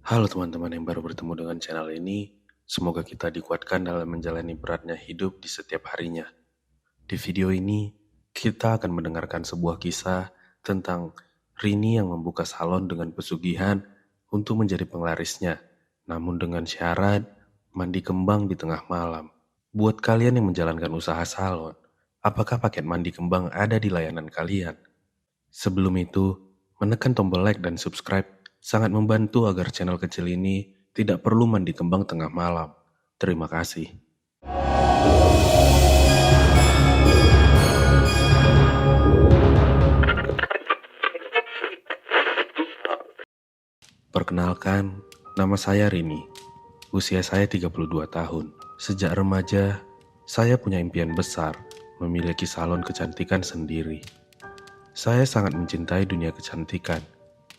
Halo teman-teman yang baru bertemu dengan channel ini, semoga kita dikuatkan dalam menjalani beratnya hidup di setiap harinya. Di video ini, kita akan mendengarkan sebuah kisah tentang Rini yang membuka salon dengan pesugihan untuk menjadi penglarisnya, namun dengan syarat mandi kembang di tengah malam. Buat kalian yang menjalankan usaha salon, apakah paket mandi kembang ada di layanan kalian? Sebelum itu, menekan tombol like dan subscribe sangat membantu agar channel kecil ini tidak perlu mandi kembang tengah malam. Terima kasih. Perkenalkan, nama saya Rini. Usia saya 32 tahun. Sejak remaja, saya punya impian besar memiliki salon kecantikan sendiri. Saya sangat mencintai dunia kecantikan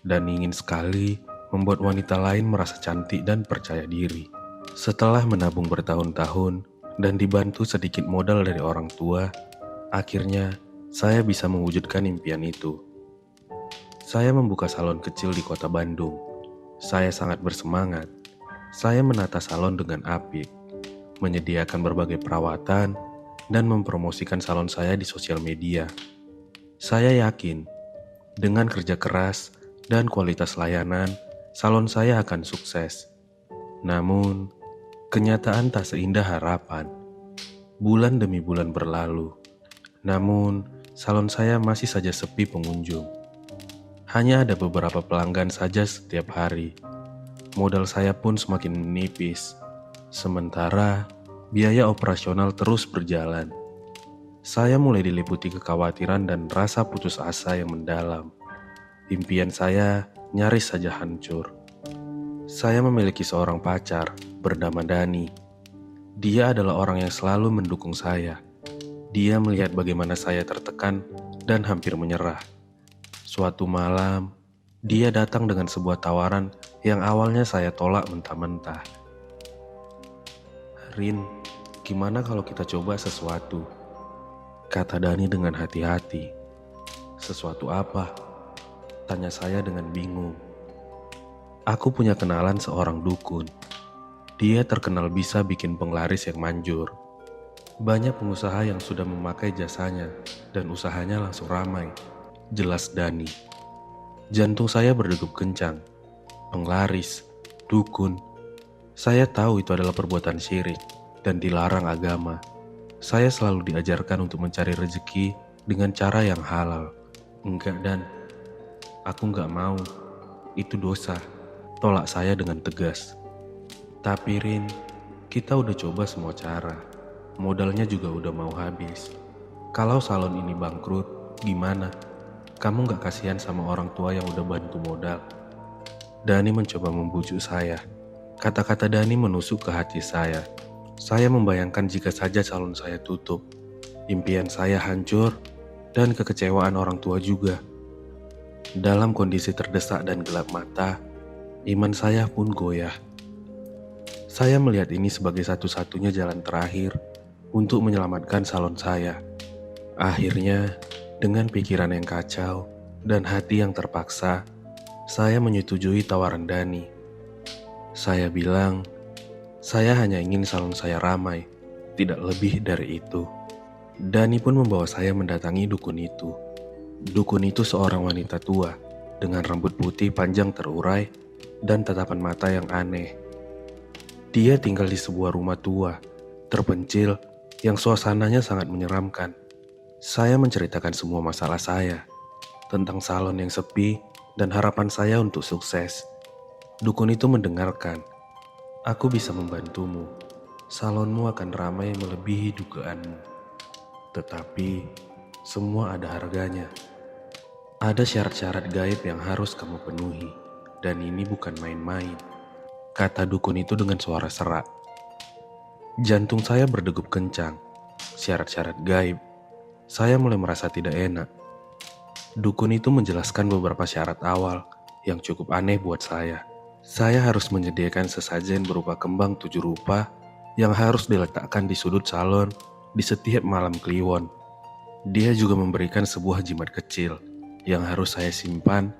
dan ingin sekali membuat wanita lain merasa cantik dan percaya diri. Setelah menabung bertahun-tahun dan dibantu sedikit modal dari orang tua, akhirnya saya bisa mewujudkan impian itu. Saya membuka salon kecil di kota Bandung. Saya sangat bersemangat. Saya menata salon dengan apik, menyediakan berbagai perawatan, dan mempromosikan salon saya di sosial media. Saya yakin, dengan kerja keras dan kualitas layanan, salon saya akan sukses. Namun, kenyataan tak seindah harapan. Bulan demi bulan berlalu, namun salon saya masih saja sepi pengunjung. Hanya ada beberapa pelanggan saja setiap hari. Modal saya pun semakin menipis. Sementara, biaya operasional terus berjalan. Saya mulai diliputi kekhawatiran dan rasa putus asa yang mendalam. Impian saya nyaris saja hancur. Saya memiliki seorang pacar bernama Dani. Dia adalah orang yang selalu mendukung saya. Dia melihat bagaimana saya tertekan dan hampir menyerah. Suatu malam, dia datang dengan sebuah tawaran yang awalnya saya tolak mentah-mentah. "Rin, gimana kalau kita coba sesuatu?" kata Dani dengan hati-hati. "Sesuatu apa?" tanya saya dengan bingung. "Aku punya kenalan seorang dukun. Dia terkenal bisa bikin penglaris yang manjur. Banyak pengusaha yang sudah memakai jasanya dan usahanya langsung ramai," jelas Dani. Jantung saya berdegup kencang. Penglaris, dukun. Saya tahu itu adalah perbuatan syirik dan dilarang agama. Saya selalu diajarkan untuk mencari rezeki dengan cara yang halal. "Enggak, Dan. Aku enggak mau. Itu dosa," tolak saya dengan tegas. "Tapi Rin, kita udah coba semua cara. Modalnya juga udah mau habis. Kalau salon ini bangkrut, gimana? Kamu gak kasihan sama orang tua yang udah bantu modal?" Dani mencoba membujuk saya. Kata-kata Dani menusuk ke hati saya. Saya membayangkan jika saja salon saya tutup, impian saya hancur, dan kekecewaan orang tua juga. Dalam kondisi terdesak dan gelap mata, iman saya pun goyah. Saya melihat ini sebagai satu-satunya jalan terakhir untuk menyelamatkan salon saya. Akhirnya, dengan pikiran yang kacau dan hati yang terpaksa, saya menyetujui tawaran Dani. Saya bilang, saya hanya ingin salon saya ramai, tidak lebih dari itu. Dani pun membawa saya mendatangi dukun itu. Dukun itu seorang wanita tua, dengan rambut putih panjang terurai dan tatapan mata yang aneh. Dia tinggal di sebuah rumah tua, terpencil, yang suasananya sangat menyeramkan. Saya menceritakan semua masalah saya, tentang salon yang sepi dan harapan saya untuk sukses. Dukun itu mendengarkan. "Aku bisa membantumu. Salonmu akan ramai melebihi dugaanmu. Tetapi, semua ada harganya. Ada syarat-syarat gaib yang harus kamu penuhi, dan ini bukan main-main," kata dukun itu dengan suara serak. Jantung saya berdegup kencang. Syarat-syarat gaib. Saya mulai merasa tidak enak. Dukun itu menjelaskan beberapa syarat awal yang cukup aneh buat saya. Saya harus menyediakan sesajen berupa kembang 7 rupa yang harus diletakkan di sudut salon di setiap malam kliwon. Dia juga memberikan sebuah jimat kecil yang harus saya simpan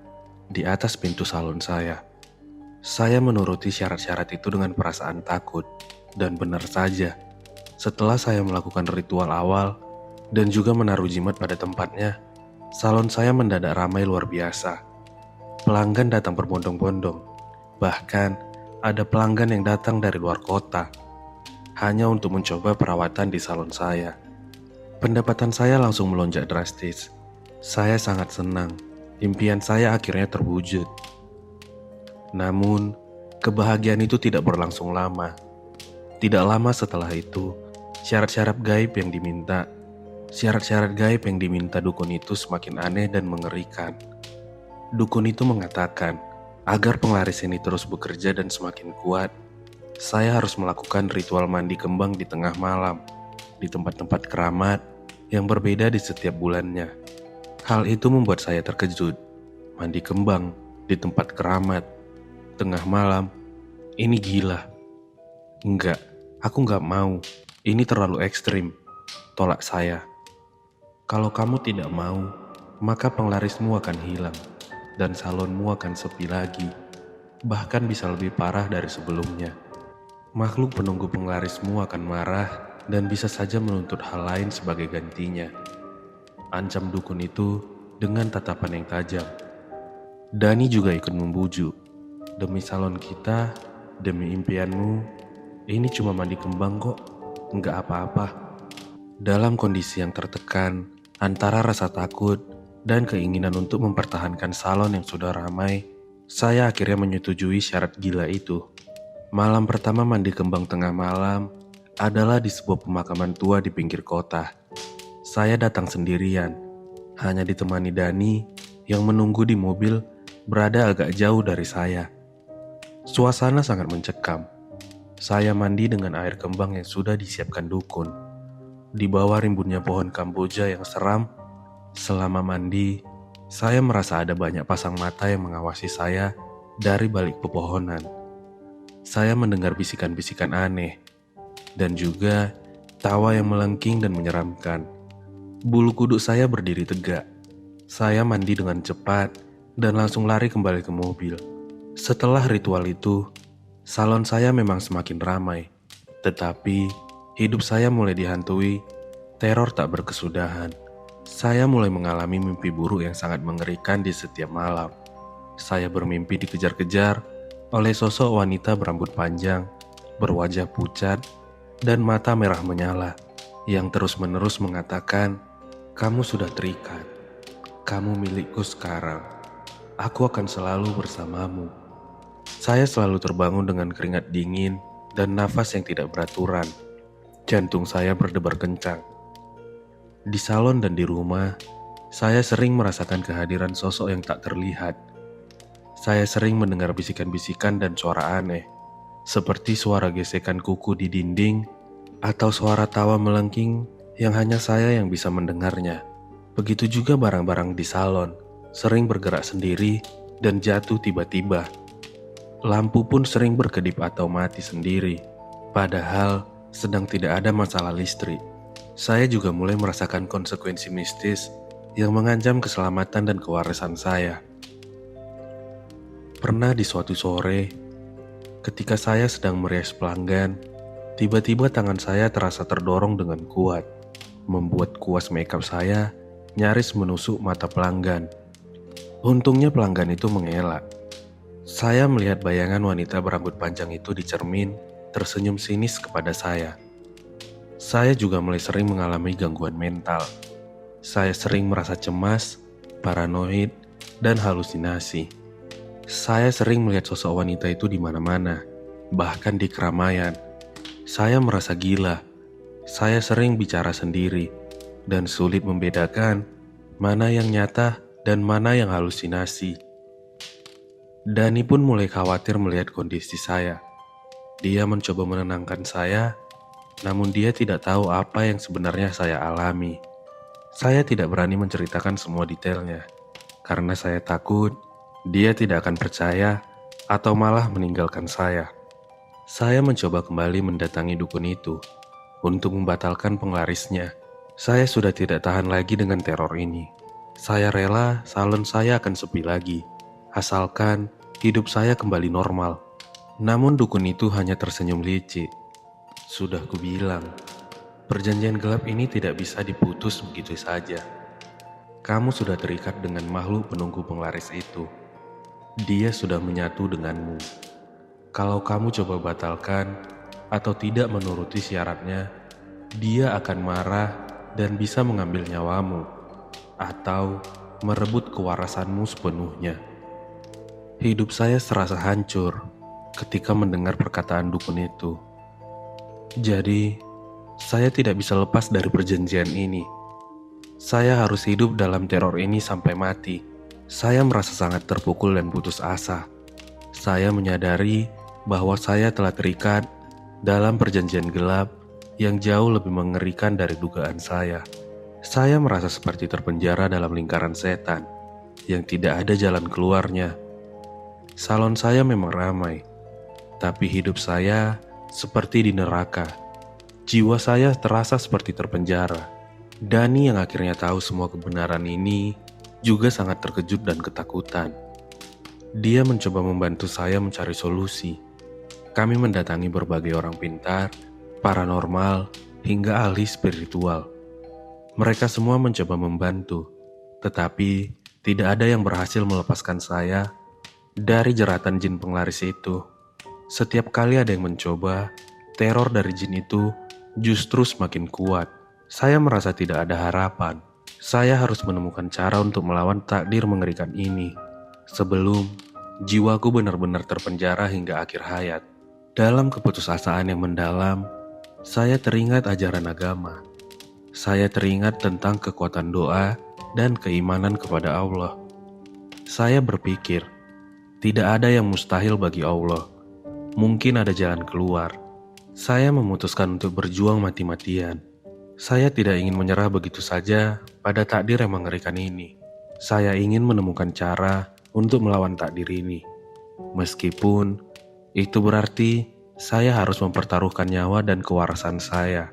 di atas pintu salon saya. Saya menuruti syarat-syarat itu dengan perasaan takut. Dan benar saja, setelah saya melakukan ritual awal dan juga menaruh jimat pada tempatnya, salon saya mendadak ramai luar biasa. Pelanggan datang berbondong-bondong. Bahkan ada pelanggan yang datang dari luar kota hanya untuk mencoba perawatan di salon saya. Pendapatan saya langsung melonjak drastis. Saya sangat senang. Impian saya akhirnya terwujud. Namun, kebahagiaan itu tidak berlangsung lama. Tidak lama setelah itu, syarat-syarat gaib yang diminta dukun itu semakin aneh dan mengerikan. Dukun itu mengatakan, agar penglaris ini terus bekerja dan semakin kuat, saya harus melakukan ritual mandi kembang di tengah malam, di tempat-tempat keramat yang berbeda di setiap bulannya. Hal itu membuat saya terkejut. Mandi kembang di tempat keramat, tengah malam, ini gila. Enggak, aku enggak mau. Ini terlalu ekstrim. Tolak saya. Kalau kamu tidak mau, maka penglarismu akan hilang. Dan salonmu akan sepi lagi. Bahkan bisa lebih parah dari sebelumnya. Makhluk penunggu penglarismu akan marah dan bisa saja menuntut hal lain sebagai gantinya. Ancam dukun itu dengan tatapan yang tajam. Dani juga ikut membujuk. Demi salon kita, demi impianmu, ini cuma mandi kembang kok, enggak apa-apa. Dalam kondisi yang tertekan, antara rasa takut dan keinginan untuk mempertahankan salon yang sudah ramai, saya akhirnya menyetujui syarat gila itu. Malam pertama mandi kembang tengah malam adalah di sebuah pemakaman tua di pinggir kota. Saya datang sendirian, hanya ditemani Dani yang menunggu di mobil berada agak jauh dari saya. Suasana sangat mencekam. Saya mandi dengan air kembang yang sudah disiapkan dukun. Di bawah rimbunnya pohon kamboja yang seram, selama mandi, saya merasa ada banyak pasang mata yang mengawasi saya dari balik pepohonan. Saya mendengar bisikan-bisikan aneh, dan juga tawa yang melengking dan menyeramkan. Bulu kuduk saya berdiri tegak. Saya mandi dengan cepat dan langsung lari kembali ke mobil. Setelah ritual itu, salon saya memang semakin ramai. Tetapi, hidup saya mulai dihantui teror tak berkesudahan. Saya mulai mengalami mimpi buruk yang sangat mengerikan di setiap malam. Saya bermimpi dikejar-kejar oleh sosok wanita berambut panjang, berwajah pucat, dan mata merah menyala, yang terus-menerus mengatakan, "Kamu sudah terikat. Kamu milikku sekarang. Aku akan selalu bersamamu." Saya selalu terbangun dengan keringat dingin dan nafas yang tidak beraturan. Jantung saya berdebar kencang. Di salon dan di rumah, saya sering merasakan kehadiran sosok yang tak terlihat. Saya sering mendengar bisikan-bisikan dan suara aneh, seperti suara gesekan kuku di dinding atau suara tawa melengking yang hanya saya yang bisa mendengarnya. Begitu juga barang-barang di salon, sering bergerak sendiri dan jatuh tiba-tiba. Lampu pun sering berkedip atau mati sendiri, padahal sedang tidak ada masalah listrik. Saya juga mulai merasakan konsekuensi mistis yang mengancam keselamatan dan kewarasan saya. Pernah di suatu sore, ketika saya sedang merias pelanggan, tiba-tiba tangan saya terasa terdorong dengan kuat, membuat kuas makeup saya nyaris menusuk mata pelanggan. Untungnya pelanggan itu mengelak. Saya melihat bayangan wanita berambut panjang itu di cermin, tersenyum sinis kepada saya. Saya juga mulai sering mengalami gangguan mental. Saya sering merasa cemas, paranoid, dan halusinasi. Saya sering melihat sosok wanita itu di mana-mana, bahkan di keramaian. Saya merasa gila. Saya sering bicara sendiri, dan sulit membedakan mana yang nyata dan mana yang halusinasi. Dani pun mulai khawatir melihat kondisi saya. Dia mencoba menenangkan saya, namun dia tidak tahu apa yang sebenarnya saya alami. Saya tidak berani menceritakan semua detailnya, karena saya takut dia tidak akan percaya atau malah meninggalkan saya. Saya mencoba kembali mendatangi dukun itu untuk membatalkan penglarisnya. Saya sudah tidak tahan lagi dengan teror ini. Saya rela salon saya akan sepi lagi, asalkan Hidup saya kembali normal. Namun dukun itu hanya tersenyum licik. Sudah kubilang, perjanjian gelap ini tidak bisa diputus begitu saja. Kamu sudah terikat dengan makhluk penunggu penglaris itu. Dia sudah menyatu denganmu. Kalau kamu coba batalkan atau tidak menuruti syaratnya, dia akan marah dan bisa mengambil nyawamu atau merebut kewarasanmu sepenuhnya. Hidup saya serasa hancur ketika mendengar perkataan dukun itu. Jadi, saya tidak bisa lepas dari perjanjian ini. Saya harus hidup dalam teror ini sampai mati. Saya merasa sangat terpukul dan putus asa. Saya menyadari bahwa saya telah terikat dalam perjanjian gelap yang jauh lebih mengerikan dari dugaan saya. Saya merasa seperti terpenjara dalam lingkaran setan yang tidak ada jalan keluarnya. Salon saya memang ramai, tapi hidup saya seperti di neraka. Jiwa saya terasa seperti terpenjara. Dani yang akhirnya tahu semua kebenaran ini juga sangat terkejut dan ketakutan. Dia mencoba membantu saya mencari solusi. Kami mendatangi berbagai orang pintar, paranormal, hingga ahli spiritual. Mereka semua mencoba membantu, tetapi tidak ada yang berhasil melepaskan saya dari jeratan jin penglaris itu. Setiap kali ada yang mencoba, teror dari jin itu justru semakin kuat. Saya merasa tidak ada harapan. Saya harus menemukan cara untuk melawan takdir mengerikan ini sebelum jiwaku benar-benar terpenjara hingga akhir hayat. Dalam keputusasaan yang mendalam, saya teringat ajaran agama. Saya teringat tentang kekuatan doa dan keimanan kepada Allah. Saya berpikir, tidak ada yang mustahil bagi Allah. Mungkin ada jalan keluar. Saya memutuskan untuk berjuang mati-matian. Saya tidak ingin menyerah begitu saja pada takdir yang mengerikan ini. Saya ingin menemukan cara untuk melawan takdir ini. Meskipun itu berarti saya harus mempertaruhkan nyawa dan kewarasan saya.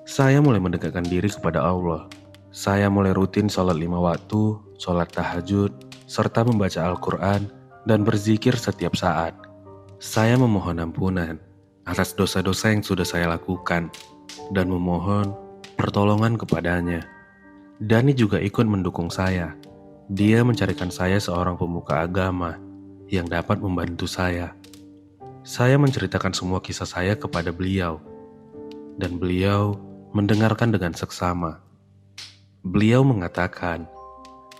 Saya mulai mendekatkan diri kepada Allah. Saya mulai rutin sholat 5 waktu, sholat tahajud, serta membaca Al-Quran dan berzikir setiap saat. Saya memohon ampunan atas dosa-dosa yang sudah saya lakukan dan memohon pertolongan kepadanya. Dani juga ikut mendukung saya. Dia mencarikan saya seorang pemuka agama yang dapat membantu saya. Saya menceritakan semua kisah saya kepada beliau, dan beliau mendengarkan dengan seksama. Beliau mengatakan,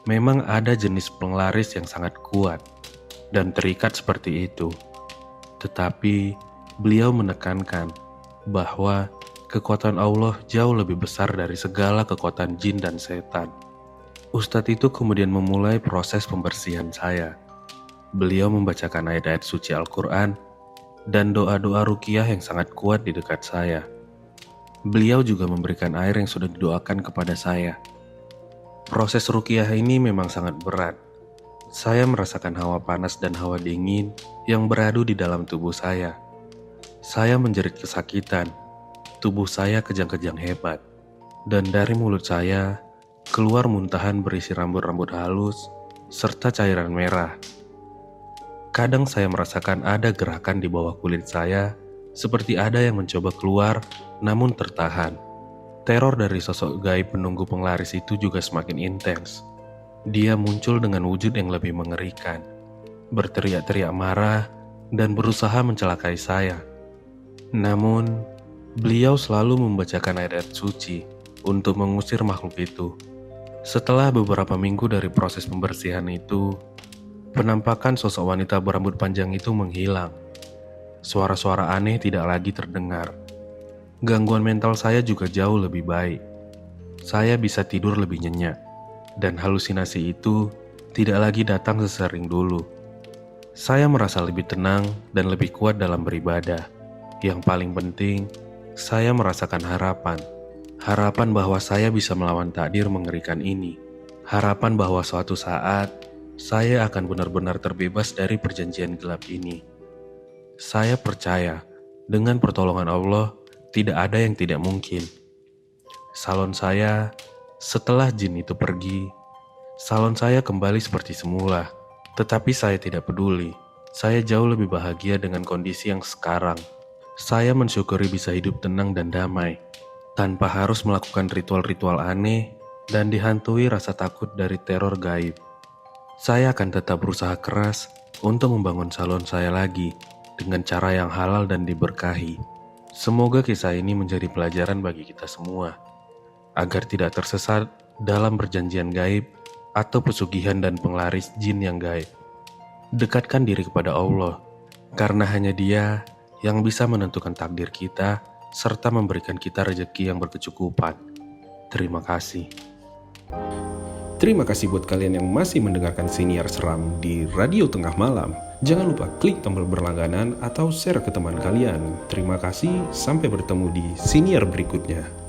memang ada jenis penglaris yang sangat kuat dan terikat seperti itu. Tetapi beliau menekankan bahwa kekuatan Allah jauh lebih besar dari segala kekuatan jin dan setan. Ustadz itu kemudian memulai proses pembersihan saya. Beliau membacakan ayat-ayat suci Al-Quran dan doa-doa ruqyah yang sangat kuat di dekat saya. Beliau juga memberikan air yang sudah didoakan kepada saya. Proses ruqyah ini memang sangat berat. Saya merasakan hawa panas dan hawa dingin yang beradu di dalam tubuh saya. Saya menjerit kesakitan. Tubuh saya kejang-kejang hebat. Dan dari mulut saya keluar muntahan berisi rambut-rambut halus serta cairan merah. Kadang saya merasakan ada gerakan di bawah kulit saya, seperti ada yang mencoba keluar namun tertahan. Teror dari sosok gaib penunggu penglaris itu juga semakin intens. Dia muncul dengan wujud yang lebih mengerikan, berteriak-teriak marah dan berusaha mencelakai saya. Namun, beliau selalu membacakan ayat suci untuk mengusir makhluk itu. Setelah beberapa minggu dari proses pembersihan itu, penampakan sosok wanita berambut panjang itu menghilang. Suara-suara aneh tidak lagi terdengar. Gangguan mental saya juga jauh lebih baik. Saya bisa tidur lebih nyenyak, dan halusinasi itu tidak lagi datang sesering dulu. Saya merasa lebih tenang dan lebih kuat dalam beribadah. Yang paling penting, saya merasakan harapan. Harapan bahwa saya bisa melawan takdir mengerikan ini. Harapan bahwa suatu saat saya akan benar-benar terbebas dari perjanjian gelap ini. Saya percaya dengan pertolongan Allah tidak ada yang tidak mungkin. Salon saya, setelah jin itu pergi, salon saya kembali seperti semula. Tetapi saya tidak peduli. Saya jauh lebih bahagia dengan kondisi yang sekarang. Saya mensyukuri bisa hidup tenang dan damai, tanpa harus melakukan ritual-ritual aneh dan dihantui rasa takut dari teror gaib. Saya akan tetap berusaha keras untuk membangun salon saya lagi dengan cara yang halal dan diberkahi. Semoga kisah ini menjadi pelajaran bagi kita semua, agar tidak tersesat dalam perjanjian gaib atau pesugihan dan penglaris jin yang gaib. Dekatkan diri kepada Allah, karena hanya Dia yang bisa menentukan takdir kita serta memberikan kita rezeki yang berkecukupan. Terima kasih. Terima kasih buat kalian yang masih mendengarkan Siniar Seram di Radio Tengah Malam. Jangan lupa klik tombol berlangganan atau share ke teman kalian. Terima kasih, sampai bertemu di Siniar berikutnya.